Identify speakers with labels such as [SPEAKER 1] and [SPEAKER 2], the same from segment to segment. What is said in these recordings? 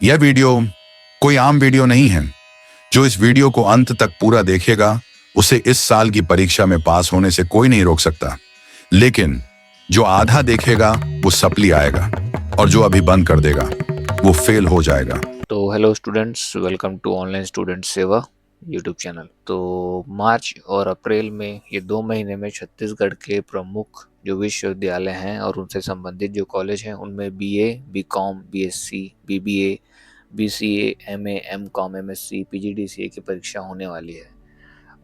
[SPEAKER 1] यह वीडियो कोई आम वीडियो नहीं है। जो इस वीडियो को अंत तक पूरा देखेगा उसे इस साल की परीक्षा में पास होने से कोई नहीं रोक सकता। लेकिन जो आधा देखेगा वो सप्ली आएगा और जो अभी बंद कर देगा वो फेल हो जाएगा।
[SPEAKER 2] तो hello students, welcome to online student Seva YouTube channel. तो मार्च और अप्रैल में ये 2 महीने में छत्तीसगढ़ के प्रमुख जो विश्वविद्यालय हैं और उनसे संबंधित जो कॉलेज हैं उनमें BA, BCom, BSc, BBA, BCA, MA, MCom, MSc, PGDCA की परीक्षा होने वाली है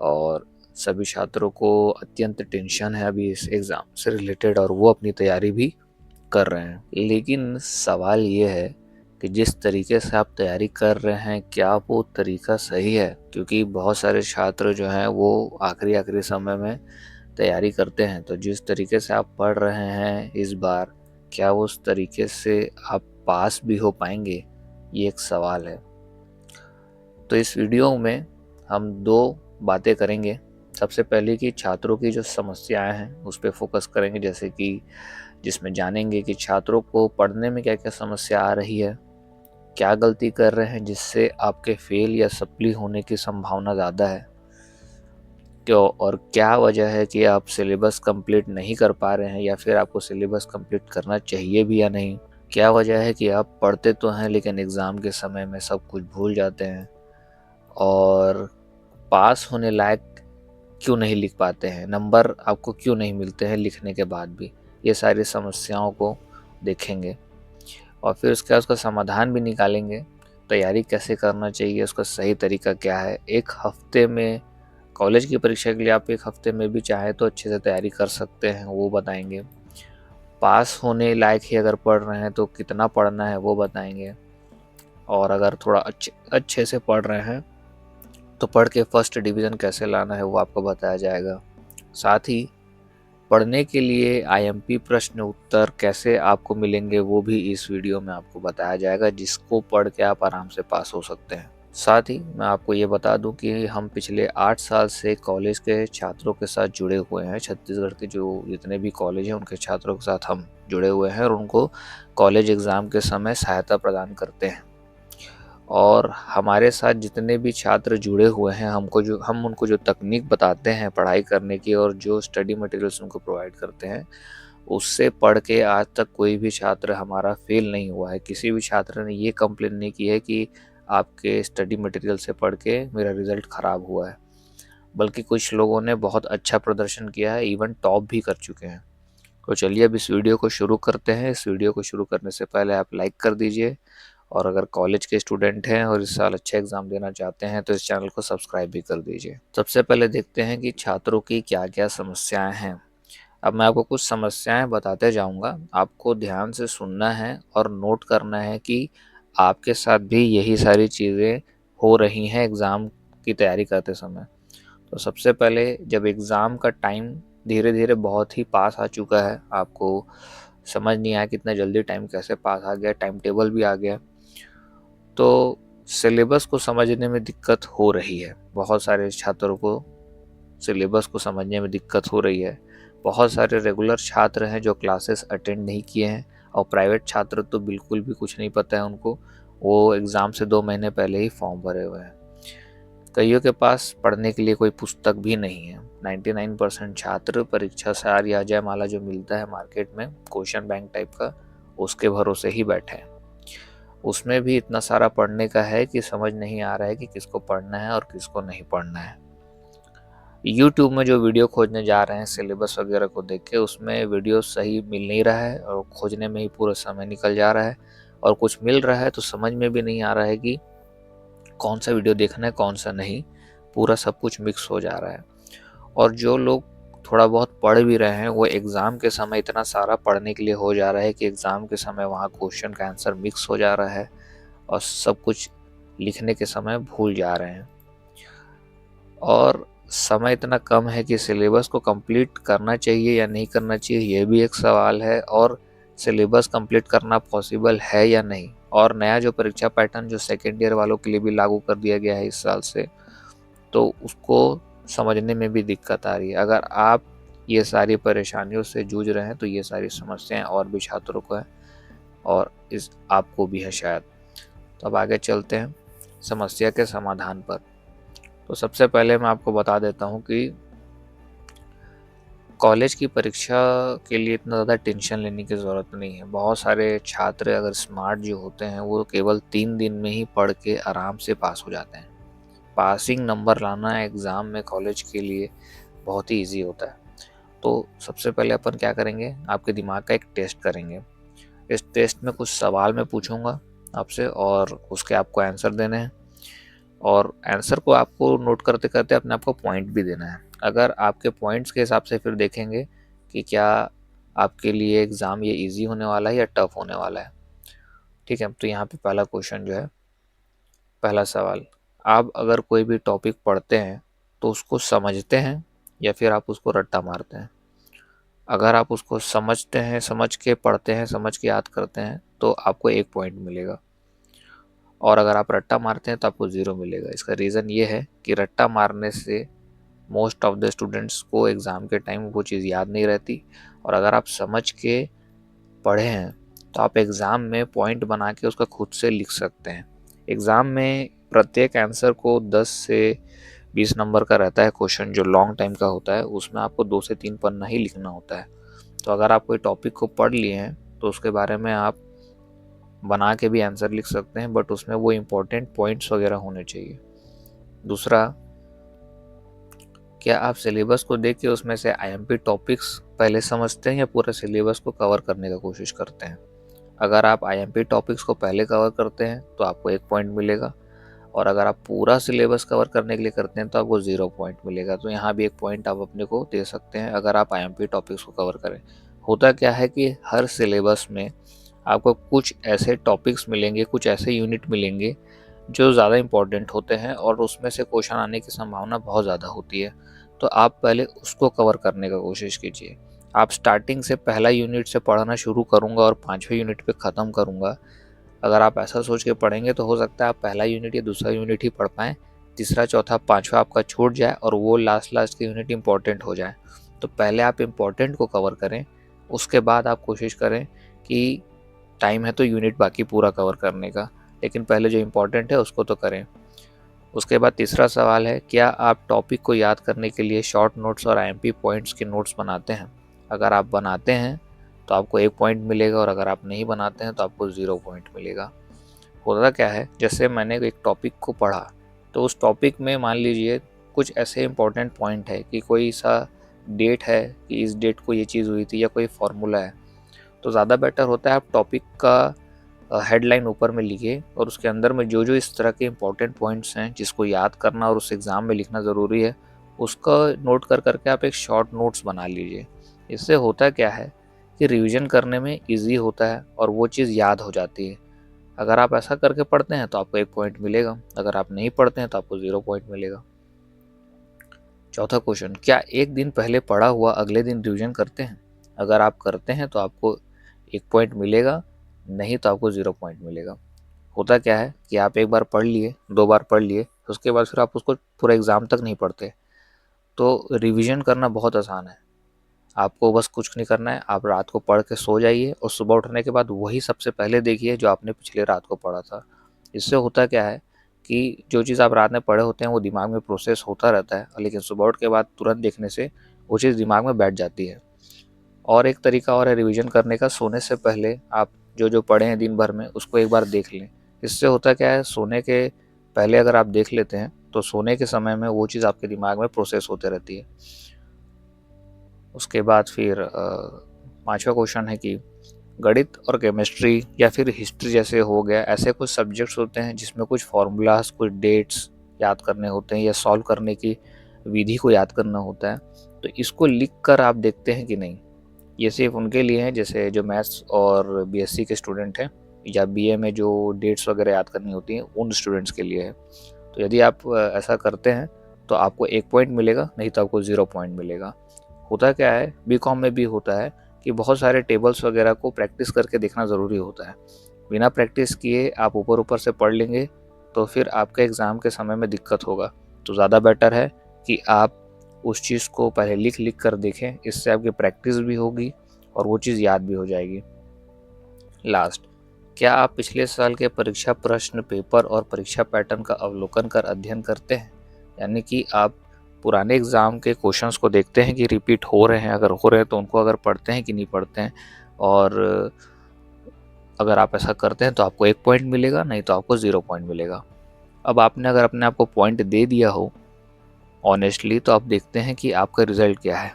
[SPEAKER 2] और सभी छात्रों को अत्यंत टेंशन है अभी इस एग्ज़ाम से रिलेटेड और वो अपनी तैयारी भी कर रहे हैं। लेकिन सवाल ये है कि जिस तरीके से आप तैयारी कर रहे हैं क्या वो तरीका सही है? क्योंकि बहुत सारे छात्र जो हैं वो आखिरी समय में तैयारी करते हैं। तो जिस तरीके से आप पढ़ रहे हैं इस बार, क्या उस तरीके से आप पास भी हो पाएंगे? ये एक सवाल है। तो इस वीडियो में हम 2 बातें करेंगे। सबसे पहले कि छात्रों की जो समस्याएं हैं उस पे फोकस करेंगे, जैसे कि जिसमें जानेंगे कि छात्रों को पढ़ने में क्या-क्या समस्या आ रही है, क्या गलती कर रहे हैं जिससे आपके फेल या सप्ली होने की संभावना ज़्यादा है, क्यों और क्या वजह है कि आप सिलेबस कंप्लीट नहीं कर पा रहे हैं या फिर आपको सिलेबस कंप्लीट करना चाहिए भी या नहीं। क्या वजह है कि आप पढ़ते तो हैं लेकिन एग्ज़ाम के समय में सब कुछ भूल जाते हैं और पास होने लायक क्यों नहीं लिख पाते हैं, नंबर आपको क्यों नहीं मिलते हैं लिखने के बाद भी। ये सारी समस्याओं को देखेंगे और फिर उसके बाद उसका समाधान भी निकालेंगे। तैयारी कैसे करना चाहिए, उसका सही तरीका क्या है। 1 हफ्ते में कॉलेज की परीक्षा के लिए आप 1 हफ्ते में भी चाहें तो अच्छे से तैयारी कर सकते हैं, वो बताएँगे। पास होने लायक ही अगर पढ़ रहे हैं तो कितना पढ़ना है वो बताएँगे और अगर थोड़ा अच्छे से पढ़ रहे हैं तो पढ़ के फर्स्ट डिवीज़न कैसे लाना है वो आपको बताया जाएगा। साथ ही पढ़ने के लिए आईएमपी प्रश्न उत्तर कैसे आपको मिलेंगे वो भी इस वीडियो में आपको बताया जाएगा, जिसको पढ़ के आप आराम से पास हो सकते हैं। साथ ही मैं आपको ये बता दूं कि हम पिछले 8 साल से कॉलेज के छात्रों के साथ जुड़े हुए हैं। छत्तीसगढ़ के जो जितने भी कॉलेज हैं उनके छात्रों के साथ हम जुड़े हुए हैं और उनको कॉलेज एग्ज़ाम के समय सहायता प्रदान करते हैं। और हमारे साथ जितने भी छात्र जुड़े हुए हैं हम उनको जो तकनीक बताते हैं पढ़ाई करने की और जो स्टडी मटेरियल्स उनको प्रोवाइड करते हैं, उससे पढ़ के आज तक कोई भी छात्र हमारा फेल नहीं हुआ है। किसी भी छात्र ने ये कंप्लेन नहीं की है कि आपके स्टडी मटेरियल से पढ़ के मेरा रिज़ल्ट ख़राब हुआ है। बल्कि कुछ लोगों ने बहुत अच्छा प्रदर्शन किया है, इवन टॉप भी कर चुके हैं। तो चलिए अब इस वीडियो को शुरू करते हैं। इस वीडियो को शुरू करने से पहले आप लाइक कर दीजिए और अगर कॉलेज के स्टूडेंट हैं और इस साल अच्छा एग्ज़ाम देना चाहते हैं तो इस चैनल को सब्सक्राइब भी कर दीजिए। सबसे पहले देखते हैं कि छात्रों की क्या-क्या समस्याएं हैं। अब मैं आपको कुछ समस्याएं बताते जाऊंगा, आपको ध्यान से सुनना है और नोट करना है कि आपके साथ भी यही सारी चीज़ें हो रही हैं एग्ज़ाम की तैयारी करते समय। तो सबसे पहले जब एग्ज़ाम का टाइम धीरे-धीरे बहुत ही पास आ चुका है, आपको समझ नहीं आया कि इतना जल्दी टाइम कैसे पास आ गया, टाइम टेबल भी आ गया, तो सिलेबस को समझने में दिक्कत हो रही है। बहुत सारे छात्रों को सिलेबस को समझने में दिक्कत हो रही है। बहुत सारे रेगुलर छात्र हैं जो क्लासेस अटेंड नहीं किए हैं और प्राइवेट छात्र तो बिल्कुल भी कुछ नहीं पता है उनको। वो एग्ज़ाम से 2 महीने पहले ही फॉर्म भरे हुए हैं। कइयों के पास पढ़ने के लिए कोई पुस्तक भी नहीं है। 99% छात्र परीक्षा सार या जयमाला जो मिलता है मार्केट में क्वेश्चन बैंक टाइप का, उसके भरोसे ही बैठे हैं। उसमें भी इतना सारा पढ़ने का है कि समझ नहीं आ रहा है कि किसको पढ़ना है और किसको नहीं पढ़ना है। यूट्यूब में जो वीडियो खोजने जा रहे हैं सिलेबस वगैरह को देख के, उसमें वीडियो सही मिल नहीं रहा है और खोजने में ही पूरा समय निकल जा रहा है और कुछ मिल रहा है तो समझ में भी नहीं आ रहा है कि कौन सा वीडियो देखना है कौन सा नहीं। पूरा सब कुछ मिक्स हो जा रहा है और जो लोग थोड़ा बहुत पढ़ भी रहे हैं वो एग्ज़ाम के समय इतना सारा पढ़ने के लिए हो जा रहा है कि एग्ज़ाम के समय वहाँ क्वेश्चन का आंसर मिक्स हो जा रहा है और सब कुछ लिखने के समय भूल जा रहे हैं। और समय इतना कम है कि सिलेबस को कंप्लीट करना चाहिए या नहीं करना चाहिए, ये भी एक सवाल है। और सिलेबस कंप्लीट करना पॉसिबल है या नहीं। और नया जो परीक्षा पैटर्न जो सेकेंड ईयर वालों के लिए भी लागू कर दिया गया है इस साल से, तो उसको समझने में भी दिक्कत आ रही है। अगर आप ये सारी परेशानियों से जूझ रहे हैं तो ये सारी समस्याएं और भी छात्रों को है और इस आपको भी है शायद। तो अब आगे चलते हैं समस्या के समाधान पर। तो सबसे पहले मैं आपको बता देता हूँ कि कॉलेज की परीक्षा के लिए इतना ज़्यादा टेंशन लेने की ज़रूरत नहीं है। बहुत सारे छात्र अगर स्मार्ट जो होते हैं वो केवल 3 दिन में ही पढ़ के आराम से पास हो जाते हैं। पासिंग नंबर लाना एग्ज़ाम में कॉलेज के लिए बहुत ही ईज़ी होता है। तो सबसे पहले अपन क्या करेंगे, आपके दिमाग का एक टेस्ट करेंगे। इस टेस्ट में कुछ सवाल मैं पूछूंगा आपसे और उसके आपको आंसर देने हैं, और आंसर को आपको नोट करते करते अपने आप को पॉइंट भी देना है। अगर आपके पॉइंट्स के हिसाब से फिर देखेंगे कि क्या आपके लिए एग्ज़ाम ये इजी होने वाला है या टफ होने वाला है। ठीक है, तो यहाँ पे पहला क्वेश्चन जो है, पहला सवाल, आप अगर कोई भी टॉपिक पढ़ते हैं तो उसको समझते हैं या फिर आप उसको रट्टा मारते हैं। अगर आप उसको समझते हैं, समझ के पढ़ते हैं, समझ के याद करते हैं तो आपको 1 पॉइंट मिलेगा, और अगर आप रट्टा मारते हैं तो आपको 0 मिलेगा। इसका रीज़न ये है कि रट्टा मारने से मोस्ट ऑफ द स्टूडेंट्स को एग्ज़ाम के टाइम वो चीज़ याद नहीं रहती, और अगर आप समझ के पढ़े हैं तो आप एग्ज़ाम में पॉइंट बना के उसका खुद से लिख सकते हैं। एग्ज़ाम में प्रत्येक आंसर को 10 से 20 नंबर का रहता है क्वेश्चन, जो लॉन्ग टाइम का होता है, उसमें आपको 2 से 3 पन्ना ही लिखना होता है। तो अगर आप कोई टॉपिक को पढ़ लिए हैं तो उसके बारे में आप बना के भी आंसर लिख सकते हैं, बट उसमें वो इम्पोर्टेंट पॉइंट्स वगैरह होने चाहिए। दूसरा, क्या आप सिलेबस को देख के उसमें से आईएमपी टॉपिक्स पहले समझते हैं या पूरा सिलेबस को कवर करने का कोशिश करते हैं। अगर आप आईएमपी टॉपिक्स को पहले कवर करते हैं तो आपको 1 पॉइंट मिलेगा, और अगर आप पूरा सिलेबस कवर करने के लिए करते हैं तो आपको 0 पॉइंट मिलेगा। तो यहाँ भी 1 पॉइंट आप अपने को दे सकते हैं अगर आप आईएमपी टॉपिक्स को कवर करें। होता क्या है कि हर सिलेबस में आपको कुछ ऐसे टॉपिक्स मिलेंगे, कुछ ऐसे यूनिट मिलेंगे जो ज़्यादा इम्पोर्टेंट होते हैं और उसमें से क्वेश्चन आने की संभावना बहुत ज़्यादा होती है। तो आप पहले उसको कवर करने का कोशिश कीजिए। आप स्टार्टिंग से पहला यूनिट से पढ़ना शुरू करूँगा और 5वें यूनिट पे ख़त्म करूँगा, अगर आप ऐसा सोच के पढ़ेंगे तो हो सकता है आप पहला यूनिट या दूसरा यूनिट ही पढ़ पाएँ, तीसरा, चौथा, 5वां आपका छूट जाए और वो लास्ट के यूनिट इम्पोर्टेंट हो जाए। तो पहले आप इम्पोर्टेंट को कवर करें, उसके बाद आप कोशिश करें कि टाइम है तो यूनिट बाकी पूरा कवर करने का, लेकिन पहले जो इम्पोर्टेंट है उसको तो करें। उसके बाद तीसरा सवाल है, क्या आप टॉपिक को याद करने के लिए शॉर्ट नोट्स और आईएमपी पॉइंट्स के नोट्स बनाते हैं। अगर आप बनाते हैं तो आपको 1 पॉइंट मिलेगा, और अगर आप नहीं बनाते हैं तो आपको 0 पॉइंट मिलेगा। होता क्या है, जैसे मैंने एक टॉपिक को पढ़ा तो उस टॉपिक में मान लीजिए कुछ ऐसे इंपॉर्टेंट पॉइंट है कि कोई सा डेट है कि इस डेट को ये चीज़ हुई थी, या कोई फॉर्मूला है, तो ज़्यादा बेटर होता है आप टॉपिक का हेडलाइन ऊपर में लिखिए और उसके अंदर में जो जो इस तरह के इंपॉर्टेंट पॉइंट्स हैं जिसको याद करना और उस एग्ज़ाम में लिखना ज़रूरी है, उसका नोट कर करके आप एक शॉर्ट नोट्स बना लीजिए। इससे होता क्या है कि रिवीजन करने में ईजी होता है और वो चीज़ याद हो जाती है। अगर आप ऐसा करके पढ़ते हैं तो आपको 1 पॉइंट मिलेगा, अगर आप नहीं पढ़ते हैं तो आपको 0 पॉइंट मिलेगा। चौथा क्वेश्चन, क्या एक दिन पहले पढ़ा हुआ अगले दिन रिवीजन करते हैं। अगर आप करते हैं तो आपको 1 पॉइंट मिलेगा, नहीं तो आपको 0 पॉइंट मिलेगा। होता क्या है कि आप एक बार पढ़ लिए, 2 बार पढ़ लिए, उसके बाद फिर आप उसको पूरा एग्ज़ाम तक नहीं पढ़ते। तो रिवीजन करना बहुत आसान है। आपको बस कुछ नहीं करना है, आप रात को पढ़ के सो जाइए और सुबह उठने के बाद वही सबसे पहले देखिए जो आपने पिछले रात को पढ़ा था। इससे होता क्या है कि जो चीज़ आप रात में पढ़े होते हैं वो दिमाग में प्रोसेस होता रहता है, लेकिन सुबह उठ के बाद तुरंत देखने से वो चीज़ दिमाग में बैठ जाती है। और एक तरीका और है रिवीजन करने का, सोने से पहले आप जो जो पढ़े हैं दिन भर में उसको एक बार देख लें। इससे होता क्या है, सोने के पहले अगर आप देख लेते हैं तो सोने के समय में वो चीज़ आपके दिमाग में प्रोसेस होते रहती है। उसके बाद फिर 5वां क्वेश्चन है कि गणित और केमिस्ट्री या फिर हिस्ट्री जैसे हो गया, ऐसे कुछ सब्जेक्ट्स होते हैं जिसमें कुछ फार्मूलाज, कुछ डेट्स याद करने होते हैं या सॉल्व करने की विधि को याद करना होता है, तो इसको लिख कर आप देखते हैं कि नहीं। ये सिर्फ उनके लिए है जैसे जो मैथ्स और बीएससी के स्टूडेंट हैं, या बीए में जो डेट्स वगैरह याद करनी होती हैं उन स्टूडेंट्स के लिए है। तो यदि आप ऐसा करते हैं तो आपको 1 पॉइंट मिलेगा, नहीं तो आपको 0 पॉइंट मिलेगा। होता क्या है, बीकॉम में भी होता है कि बहुत सारे टेबल्स वगैरह को प्रैक्टिस करके देखना ज़रूरी होता है। बिना प्रैक्टिस किए आप ऊपर ऊपर से पढ़ लेंगे तो फिर आपके एग्ज़ाम के समय में दिक्कत होगा। तो ज़्यादा बेटर है कि आप उस चीज़ को पहले लिख कर देखें, इससे आपकी प्रैक्टिस भी होगी और वो चीज़ याद भी हो जाएगी। लास्ट, क्या आप पिछले साल के परीक्षा प्रश्न पेपर और परीक्षा पैटर्न का अवलोकन कर अध्ययन करते हैं? यानी कि आप पुराने एग्ज़ाम के क्वेश्चंस को देखते हैं कि रिपीट हो रहे हैं, अगर हो रहे हैं तो उनको अगर पढ़ते हैं कि नहीं पढ़ते हैं, और अगर आप ऐसा करते हैं तो आपको 1 पॉइंट मिलेगा, नहीं तो आपको 0 पॉइंट मिलेगा। अब आपने अगर अपने आप को पॉइंट दे दिया हो ऑनेस्टली, तो आप देखते हैं कि आपका रिज़ल्ट क्या है।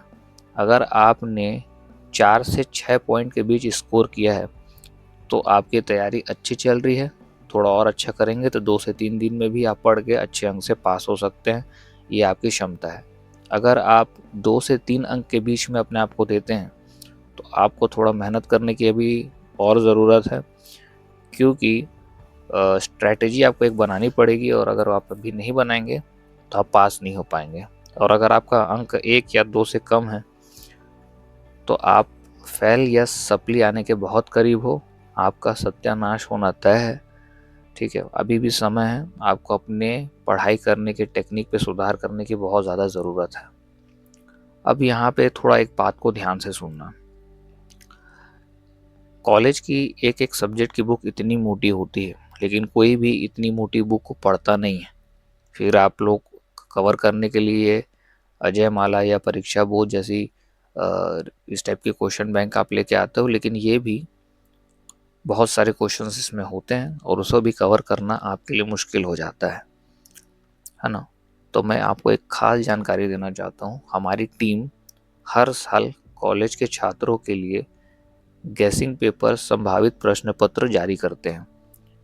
[SPEAKER 2] अगर आपने 4 से 6 पॉइंट के बीच स्कोर किया है तो आपकी तैयारी अच्छी चल रही है। थोड़ा और अच्छा करेंगे तो 2 से 3 दिन में भी आप पढ़ के अच्छे अंक से पास हो सकते हैं, ये आपकी क्षमता है। अगर आप 2 से 3 अंक के बीच में अपने आप को देते हैं तो आपको थोड़ा मेहनत करने की अभी और ज़रूरत है, क्योंकि स्ट्रैटेजी आपको एक बनानी पड़ेगी, और अगर आप अभी नहीं बनाएंगे तो आप पास नहीं हो पाएंगे। और अगर आपका अंक 1 या 2 से कम है तो आप फेल या सप्ली आने के बहुत करीब हो, आपका सत्यानाश होना तय है। ठीक है, अभी भी समय है, आपको अपने पढ़ाई करने के टेक्निक पे सुधार करने की बहुत ज़्यादा ज़रूरत है। अब यहाँ पे थोड़ा एक बात को ध्यान से सुनना। कॉलेज की एक एक सब्जेक्ट की बुक इतनी मोटी होती है, लेकिन कोई भी इतनी मोटी बुक को पढ़ता नहीं है। फिर आप लोग कवर करने के लिए अजय माला या परीक्षा बोध जैसी इस टाइप के क्वेश्चन बैंक आप लेके आते हो, लेकिन ये भी बहुत सारे क्वेश्चंस इसमें होते हैं और उसको भी कवर करना आपके लिए मुश्किल हो जाता है ना। तो मैं आपको एक खास जानकारी देना चाहता हूँ। हमारी टीम हर साल कॉलेज के छात्रों के लिए गैसिंग पेपर संभावित प्रश्न पत्र जारी करते हैं।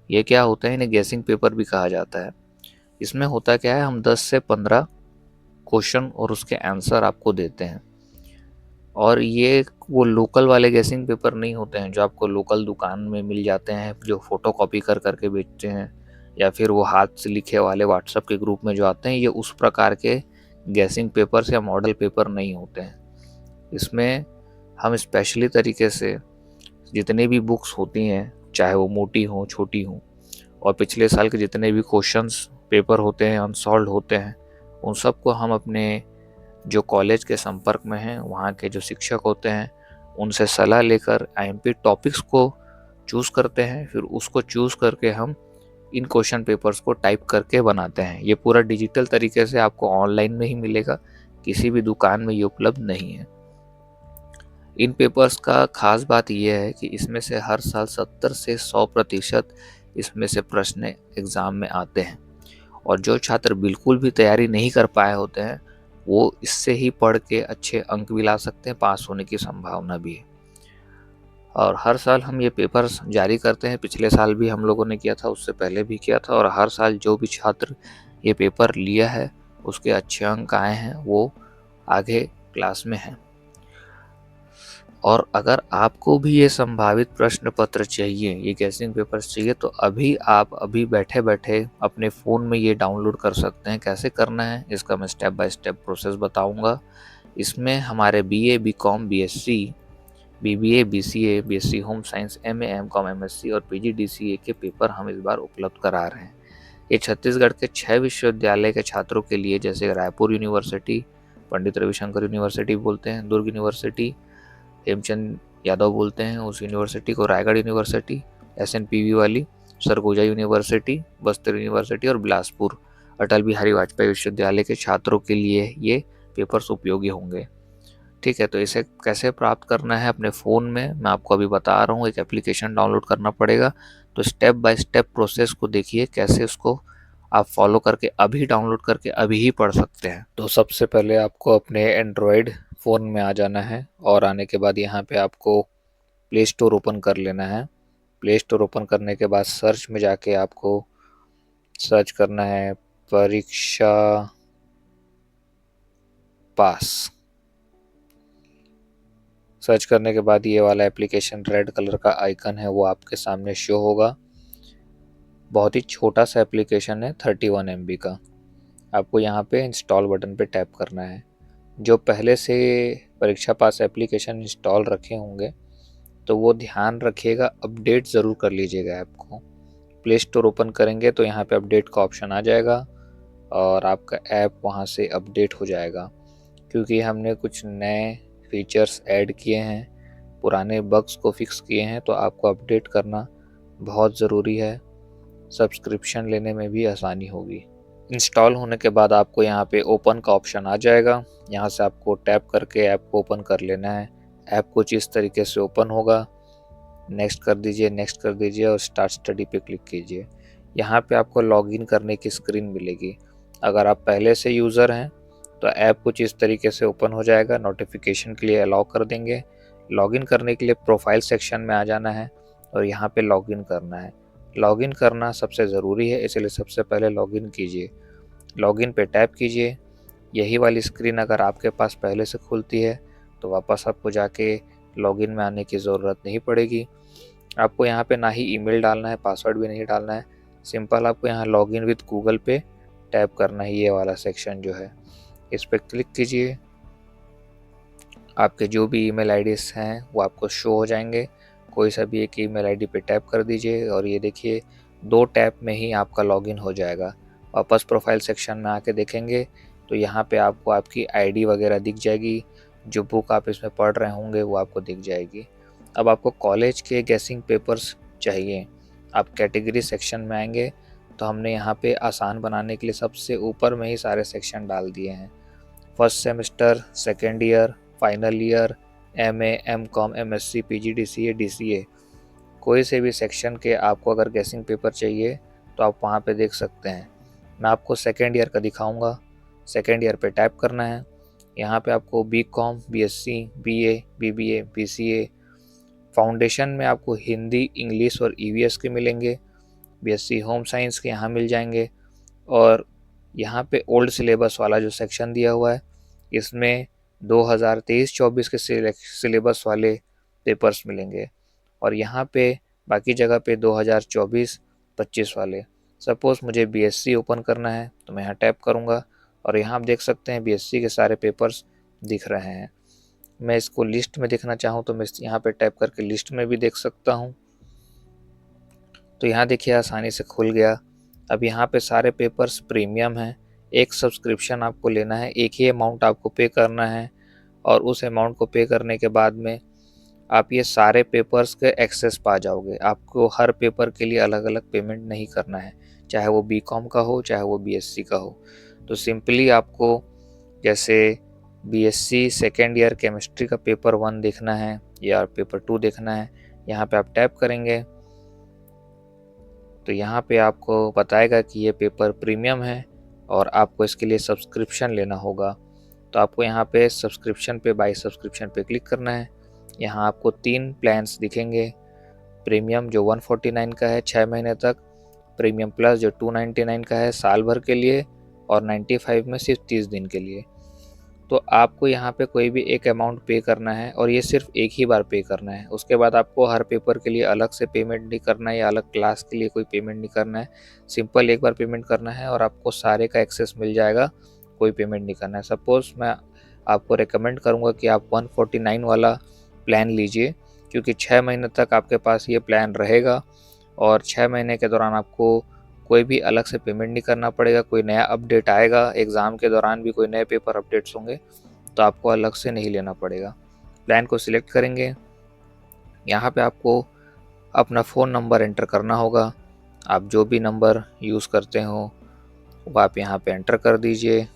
[SPEAKER 2] ये क्या होता है, इन्हें गैसिंग पेपर भी कहा जाता है। इसमें होता क्या है, हम 10 से 15 क्वेश्चन और उसके आंसर आपको देते हैं, और ये वो लोकल वाले गैसिंग पेपर नहीं होते हैं जो आपको लोकल दुकान में मिल जाते हैं, जो फोटो कॉपी कर करके बेचते हैं, या फिर वो हाथ से लिखे वाले व्हाट्सएप के ग्रुप में जो आते हैं। ये उस प्रकार के गैसिंग पेपर्स या मॉडल पेपर नहीं होते हैं। इसमें हम स्पेशली तरीके से जितने भी बुक्स होती हैं, चाहे वो मोटी हों छोटी हों, और पिछले साल के जितने भी क्वेश्चंस पेपर होते हैं अनसॉल्व होते हैं, उन सबको हम अपने जो कॉलेज के संपर्क में हैं वहाँ के जो शिक्षक होते हैं उनसे सलाह लेकर आईएमपी टॉपिक्स को चूज़ करते हैं। फिर उसको चूज़ करके हम इन क्वेश्चन पेपर्स को टाइप करके बनाते हैं। ये पूरा डिजिटल तरीके से आपको ऑनलाइन में ही मिलेगा, किसी भी दुकान में ये उपलब्ध नहीं है। इन पेपर्स का खास बात यह है कि इसमें से हर साल 70 से 100% इसमें से प्रश्न एग्ज़ाम में आते हैं, और जो छात्र बिल्कुल भी तैयारी नहीं कर पाए होते हैं वो इससे ही पढ़ के अच्छे अंक भी ला सकते हैं, पास होने की संभावना भी है। और हर साल हम ये पेपर्स जारी करते हैं। पिछले साल भी हम लोगों ने किया था, उससे पहले भी किया था, और हर साल जो भी छात्र ये पेपर लिया है उसके अच्छे अंक आए हैं, वो आगे क्लास में हैं। और अगर आपको भी ये संभावित प्रश्न पत्र चाहिए, ये गैसिंग पेपर्स चाहिए, तो अभी बैठे बैठे अपने फ़ोन में ये डाउनलोड कर सकते हैं। कैसे करना है इसका मैं स्टेप बाय स्टेप प्रोसेस बताऊंगा। इसमें हमारे BA, BCom, BSc, BBA, BCA, BSc home science, MA, MCom, MSc और पीजीडीसीए के पेपर हम इस बार उपलब्ध करा रहे हैं। ये छत्तीसगढ़ के 6 विश्वविद्यालय के छात्रों के लिए, जैसे रायपुर यूनिवर्सिटी, पंडित रविशंकर यूनिवर्सिटी बोलते हैं, दुर्ग यूनिवर्सिटी, हेमचंद यादव बोलते हैं उस यूनिवर्सिटी को, रायगढ़ यूनिवर्सिटी, एसएनपीवी वाली, सरगुजा यूनिवर्सिटी, बस्तर यूनिवर्सिटी और बिलासपुर अटल बिहारी वाजपेयी विश्वविद्यालय के छात्रों के लिए ये पेपर्स उपयोगी होंगे। ठीक है, तो इसे कैसे प्राप्त करना है अपने फ़ोन में मैं आपको अभी बता रहा हूँ। एक एप्लीकेशन डाउनलोड करना पड़ेगा। तो स्टेप बाय स्टेप प्रोसेस को देखिए कैसे उसको आप फॉलो करके अभी डाउनलोड करके अभी ही पढ़ सकते हैं। तो सबसे पहले आपको अपने एंड्रॉयड फ़ोन में आ जाना है, और आने के बाद यहाँ पे आपको प्ले स्टोर ओपन कर लेना है। प्ले स्टोर ओपन करने के बाद सर्च में जाके आपको सर्च करना है परीक्षा पास। सर्च करने के बाद ये वाला एप्लीकेशन रेड कलर का आइकन है वो आपके सामने शो होगा। बहुत ही छोटा सा एप्लीकेशन है, 31 MB का। आपको यहाँ पे इंस्टॉल बटन पे टैप करना है। जो पहले से परीक्षा पास एप्लीकेशन इंस्टॉल रखे होंगे तो वो ध्यान रखिएगा, अपडेट ज़रूर कर लीजिएगा ऐप को। प्ले स्टोर ओपन करेंगे तो यहाँ पे अपडेट का ऑप्शन आ जाएगा और आपका ऐप वहाँ से अपडेट हो जाएगा, क्योंकि हमने कुछ नए फीचर्स ऐड किए हैं, पुराने बग्स को फिक्स किए हैं, तो आपको अपडेट करना बहुत ज़रूरी है, सब्सक्रिप्शन लेने में भी आसानी होगी। इंस्टॉल होने के बाद आपको यहाँ पे ओपन का ऑप्शन आ जाएगा, यहाँ से आपको टैप करके ऐप को ओपन कर लेना है। ऐप कुछ इस तरीके से ओपन होगा, नेक्स्ट कर दीजिए, नेक्स्ट कर दीजिए और स्टार्ट स्टडी पे क्लिक कीजिए। यहाँ पे आपको लॉगिन करने की स्क्रीन मिलेगी। अगर आप पहले से यूज़र हैं तो ऐप कुछ इस तरीके से ओपन हो जाएगा, नोटिफिकेशन के लिए अलाउ कर देंगे। लॉगिन करने के लिए प्रोफाइल सेक्शन में आ जाना है और यहाँ पे लॉगिन करना है। लॉगिन करना सबसे ज़रूरी है, इसलिए सबसे पहले लॉगिन कीजिए। लॉगिन पे टैप कीजिए। यही वाली स्क्रीन अगर आपके पास पहले से खुलती है तो वापस आपको जाके लॉगिन में आने की ज़रूरत नहीं पड़ेगी। आपको यहाँ पे ना ही ईमेल डालना है, पासवर्ड भी नहीं डालना है। सिंपल आपको यहाँ लॉगिन विद गूगल पे टैप करना है, ये वाला सेक्शन जो है इस पर क्लिक कीजिए। आपके जो भी ईमेल आईडीज़ हैं वो आपको शो हो जाएंगे। कोई सा भी एक ईमेल आईडी पे टैप कर दीजिए और ये देखिए 2 टैप में ही आपका लॉगिन हो जाएगा। वापस प्रोफाइल सेक्शन में आके देखेंगे तो यहाँ पे आपको आपकी आईडी वगैरह दिख जाएगी, जो बुक आप इसमें पढ़ रहे होंगे वो आपको दिख जाएगी। अब आपको कॉलेज के गेसिंग पेपर्स चाहिए, आप कैटेगरी सेक्शन में आएंगे तो हमने यहाँ पे आसान बनाने के लिए सबसे ऊपर में ही सारे सेक्शन डाल दिए हैं। First semester, second year, final year, MA, MCom, MSc, PGDCA, DCA, कोई से भी सेक्शन के आपको अगर गेसिंग पेपर चाहिए तो आप वहाँ पे देख सकते हैं। मैं आपको सेकेंड ईयर का दिखाऊंगा। सेकेंड ईयर पे टैप करना है। यहाँ पे आपको BCom, BSc, BA, BBA, BCA, foundation में आपको हिंदी, इंग्लिश और ईवीएस के मिलेंगे। बीएससी होम साइंस के यहाँ मिल जाएंगे। और यहाँ पे ओल्ड सिलेबस वाला जो सेक्शन दिया हुआ है इसमें 2023-24 के सिलेबस वाले पेपर्स मिलेंगे और यहाँ पे बाकी जगह पे 2024-25 वाले। सपोज़ मुझे बीएससी ओपन करना है तो मैं यहाँ टैप करूँगा और यहाँ आप देख सकते हैं बीएससी के सारे पेपर्स दिख रहे हैं। मैं इसको लिस्ट में देखना चाहूँ तो मैं यहाँ पे टैप करके लिस्ट में भी देख सकता हूँ। तो यहाँ देखिए आसानी से खुल गया। अब यहाँ पे सारे पेपर्स प्रीमियम हैं। एक सब्सक्रिप्शन आपको लेना है, एक ही अमाउंट आपको पे करना है और उस अमाउंट को पे करने के बाद में आप ये सारे पेपर्स के एक्सेस पा जाओगे। आपको हर पेपर के लिए अलग अलग पेमेंट नहीं करना है, चाहे वो बीकॉम का हो चाहे वो बीएससी का हो। तो सिंपली आपको जैसे बीएससी सेकेंड ईयर केमिस्ट्री का पेपर 1 देखना है या पेपर 2 देखना है, यहाँ पे आप टैप करेंगे तो यहाँ पे आपको बताएगा कि ये पेपर प्रीमियम है और आपको इसके लिए सब्सक्रिप्शन लेना होगा। तो आपको यहाँ पे सब्सक्रिप्शन पे बाय सब्सक्रिप्शन पे क्लिक करना है। यहाँ आपको 3 प्लान्स दिखेंगे। प्रीमियम जो 149 का है 6 महीने तक, प्रीमियम प्लस जो 299 का है साल भर के लिए और 95 में सिर्फ 30 दिन के लिए। तो आपको यहाँ पे कोई भी एक अमाउंट पे करना है और ये सिर्फ एक ही बार पे करना है। उसके बाद आपको हर पेपर के लिए अलग से पेमेंट नहीं करना है या अलग क्लास के लिए कोई पेमेंट नहीं करना है। सिंपल एक बार पेमेंट करना है और आपको सारे का एक्सेस मिल जाएगा, कोई पेमेंट नहीं करना है। सपोज़ मैं आपको रिकमेंड करूँगा कि आप 149 वाला प्लान लीजिए, क्योंकि 6 महीने तक आपके पास ये प्लान रहेगा और 6 महीने के दौरान आपको कोई भी अलग से पेमेंट नहीं करना पड़ेगा। कोई नया अपडेट आएगा, एग्ज़ाम के दौरान भी कोई नए पेपर अपडेट्स होंगे तो आपको अलग से नहीं लेना पड़ेगा। प्लान को सिलेक्ट करेंगे। यहाँ पे आपको अपना फ़ोन नंबर एंटर करना होगा। आप जो भी नंबर यूज़ करते हो वो आप यहाँ पे एंटर कर दीजिए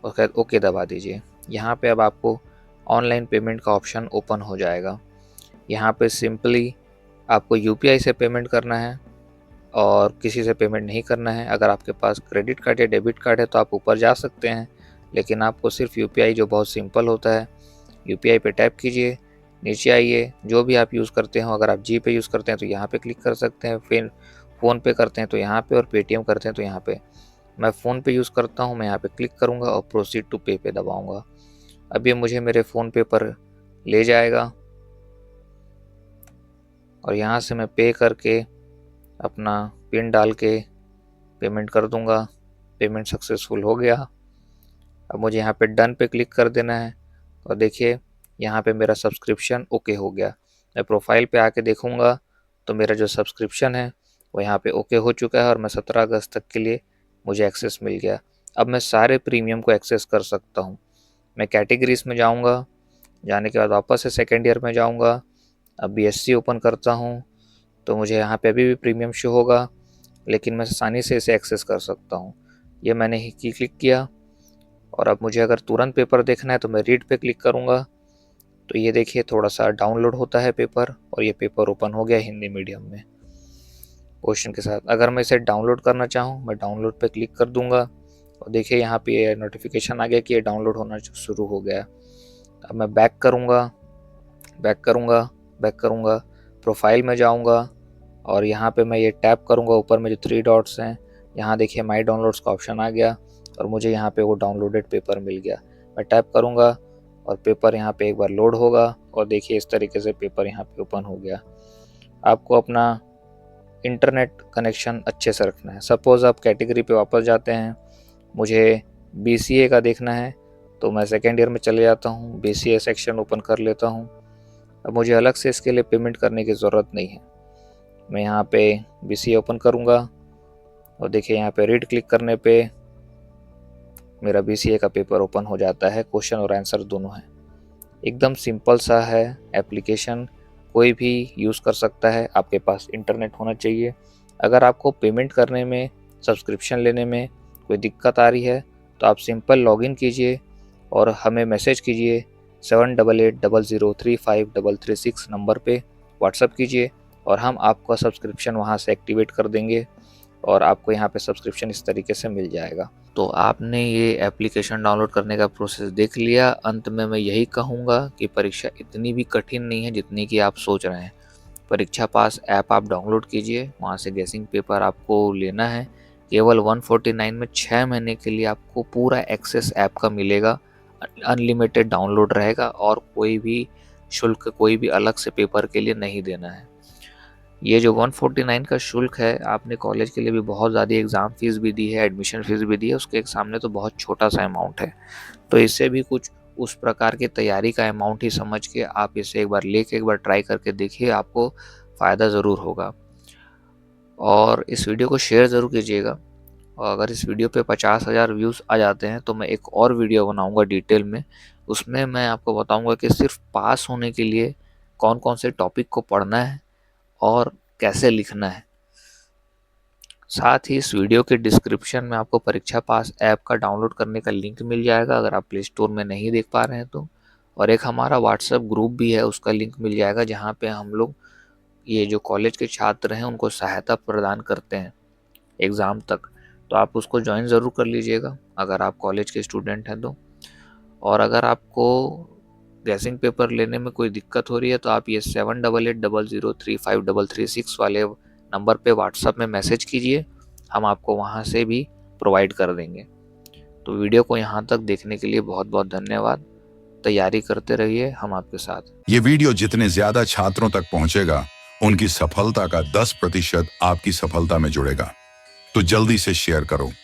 [SPEAKER 2] और ओके दबा दीजिए। यहाँ पे अब आपको ऑनलाइन पेमेंट का ऑप्शन ओपन हो जाएगा। यहाँ पे सिंपली आपको यूपीआई से पेमेंट करना है और किसी से पेमेंट नहीं करना है। अगर आपके पास क्रेडिट कार्ड या डेबिट कार्ड है तो आप ऊपर जा सकते हैं, लेकिन आपको सिर्फ यूपीआई जो बहुत सिंपल होता है, यूपीआई पे टैप कीजिए, नीचे आइए, जो भी आप यूज़ करते हो। अगर आप जी पे यूज़ करते हैं तो यहाँ पे क्लिक कर सकते हैं, फिर फ़ोन पे करते हैं तो यहाँ पे और पेटीएम करते हैं तो यहाँ पे। मैं फ़ोन पे यूज़ करता हूँ, मैं यहाँ पे क्लिक करूँगा और प्रोसीड टू पे पे दबाऊँगा। अब ये मुझे मेरे फ़ोन पे पर ले जाएगा और यहाँ से मैं पे करके अपना पिन डाल के पेमेंट कर दूंगा। पेमेंट सक्सेसफुल हो गया। अब मुझे यहाँ पे डन पे क्लिक कर देना है और देखिए यहाँ पे मेरा सब्सक्रिप्शन ओके हो गया। मैं प्रोफाइल पे आके देखूँगा तो मेरा जो सब्सक्रिप्शन है वो यहाँ पे ओके हो चुका है और मैं 17 अगस्त तक के लिए मुझे एक्सेस मिल गया। अब मैं सारे प्रीमियम को एक्सेस कर सकता हूँ। मैं कैटेगरीज में जाऊँगा, जाने के बाद वापस से सेकेंड ईयर में जाऊँगा। अब बीएससी ओपन करता हूँ तो मुझे यहाँ पे अभी भी प्रीमियम शो होगा, लेकिन मैं आसानी से इसे एक्सेस कर सकता हूँ। ये मैंने ही क्लिक किया, और अब मुझे अगर तुरंत पेपर देखना है तो मैं रीड पे क्लिक करूँगा। तो ये देखिए थोड़ा सा डाउनलोड होता है पेपर, और ये पेपर ओपन हो गया हिंदी मीडियम में क्वेश्चन के साथ। अगर मैं इसे डाउनलोड करना चाहूँ, मैं डाउनलोड पे क्लिक कर दूंगा, और देखिए यहाँ पे नोटिफिकेशन आ गया कि ये डाउनलोड होना शुरू हो गया। अब मैं बैक करूँगा, बैक करूँगा, बैक करूँगा, प्रोफाइल में जाऊँगा, और यहाँ पे मैं ये टैप करूँगा ऊपर में जो 3 डॉट्स हैं, यहाँ देखिए माई डाउनलोड्स का ऑप्शन आ गया, और मुझे यहाँ पे वो डाउनलोडेड पेपर मिल गया। मैं टैप करूँगा और पेपर यहाँ पे एक बार लोड होगा, और देखिए इस तरीके से पेपर यहाँ पे ओपन हो गया। आपको अपना इंटरनेट कनेक्शन अच्छे से रखना है। सपोज़ आप कैटेगरी पे वापस जाते हैं, मुझे BCA का देखना है, तो मैं सेकेंड ईयर में चले जाता हूँ, BCA सेक्शन ओपन कर लेता हूँ। अब मुझे अलग से इसके लिए पेमेंट करने की ज़रूरत नहीं है। मैं यहाँ पे BCA ओपन करूँगा, और देखिए यहाँ पे रीड क्लिक करने पे मेरा BCA का पेपर ओपन हो जाता है। क्वेश्चन और आंसर दोनों हैं। एकदम सिंपल सा है एप्लीकेशन, कोई भी यूज़ कर सकता है। आपके पास इंटरनेट होना चाहिए। अगर आपको पेमेंट करने में, सब्सक्रिप्शन लेने में कोई दिक्कत आ रही है, तो आप सिंपल लॉगिन कीजिए और हमें मैसेज कीजिए 7880035336 नंबर पे व्हाट्सअप कीजिए, और हम आपका सब्सक्रिप्शन वहाँ से एक्टिवेट कर देंगे, और आपको यहाँ पे सब्सक्रिप्शन इस तरीके से मिल जाएगा। तो आपने ये एप्लीकेशन डाउनलोड करने का प्रोसेस देख लिया। अंत में मैं यही कहूँगा कि परीक्षा इतनी भी कठिन नहीं है जितनी कि आप सोच रहे हैं। परीक्षा पास ऐप आप डाउनलोड कीजिए, वहाँ से गेसिंग पेपर आपको लेना है। केवल 149 में 6 महीने के लिए आपको पूरा एक्सेस ऐप का मिलेगा, अनलिमिटेड डाउनलोड रहेगा, और कोई भी शुल्क, कोई भी अलग से पेपर के लिए नहीं देना है। ये जो 149 का शुल्क है, आपने कॉलेज के लिए भी बहुत ज़्यादा एग्ज़ाम फीस भी दी है, एडमिशन फीस भी दी है, उसके सामने तो बहुत छोटा सा अमाउंट है। तो इससे भी कुछ उस प्रकार की तैयारी का अमाउंट ही समझ के आप इसे एक बार लेके एक बार ट्राई करके देखिए, आपको फ़ायदा ज़रूर होगा। और इस वीडियो को शेयर ज़रूर कीजिएगा, और अगर इस वीडियो पे 50,000 व्यूज़ आ जाते हैं तो मैं एक और वीडियो बनाऊँगा डिटेल में। उसमें मैं आपको बताऊँगा कि सिर्फ पास होने के लिए कौन कौन से टॉपिक को पढ़ना है और कैसे लिखना है। साथ ही इस वीडियो के डिस्क्रिप्शन में आपको परीक्षा पास ऐप का डाउनलोड करने का लिंक मिल जाएगा, अगर आप प्ले स्टोर में नहीं देख पा रहे हैं तो। और एक हमारा व्हाट्सएप ग्रुप भी है, उसका लिंक मिल जाएगा, जहाँ पे हम लोग ये जो कॉलेज के छात्र हैं उनको सहायता प्रदान करते हैं एग्ज़ाम तक। तो आप उसको ज्वाइन ज़रूर कर लीजिएगा अगर आप कॉलेज के स्टूडेंट हैं तो। और अगर आपको गैसिंग पेपर लेने में कोई दिक्कत हो रही है तो आप ये 7880035336 वाले नंबर पे व्हाट्सएप में मैसेज कीजिए, हम आपको वहाँ से भी प्रोवाइड कर देंगे। तो वीडियो को यहाँ तक देखने के लिए बहुत बहुत धन्यवाद। तैयारी करते रहिए, हम आपके साथ।
[SPEAKER 1] ये वीडियो जितने ज्यादा छात्रों तक पहुंचेगा, उनकी सफलता का 10% आपकी सफलता में जुड़ेगा। तो जल्दी से शेयर करो।